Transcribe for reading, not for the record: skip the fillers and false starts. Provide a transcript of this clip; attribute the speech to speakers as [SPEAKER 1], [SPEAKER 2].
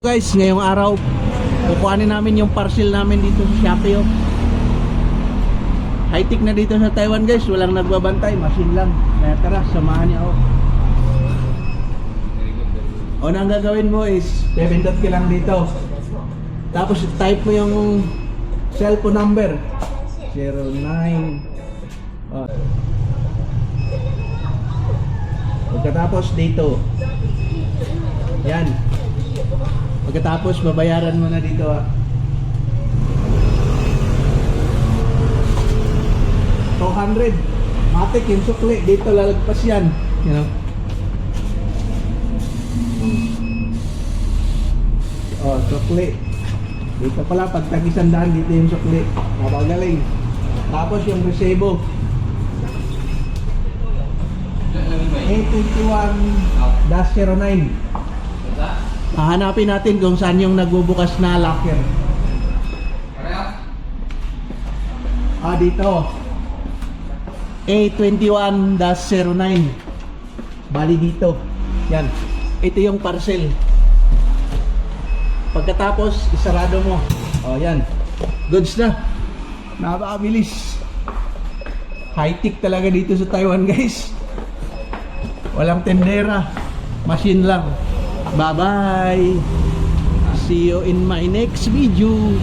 [SPEAKER 1] Guys, ngayong araw kukuhanin namin yung parcel namin dito sa Shopee. High-tech na dito sa Taiwan guys, walang nagbabantay, machine lang. Kaya tara, samahan niyo ako. O na ang gagawin mo is pipindot ka lang dito. Tapos type mo yung cellphone number 09. Pagkatapos dito, yan. Pagkatapos babayaran mo na dito. $200. Matik yung sukli. Dito lalagpas yan. You know? Oh, sukli. Dito pala pag tag 100 dito yung sukli. Napagaling. Tapos yung resebo. A21-09. Hahanapin natin kung saan yung nagbubukas na locker. Dito. A21-09. Bali dito. Yan. Ito yung parcel. Pagkatapos, isarado mo. Yan. Goods na. Napakabilis. High-tech talaga dito sa Taiwan, guys. Walang tendera. Machine lang. Bye-bye. See you in my next video.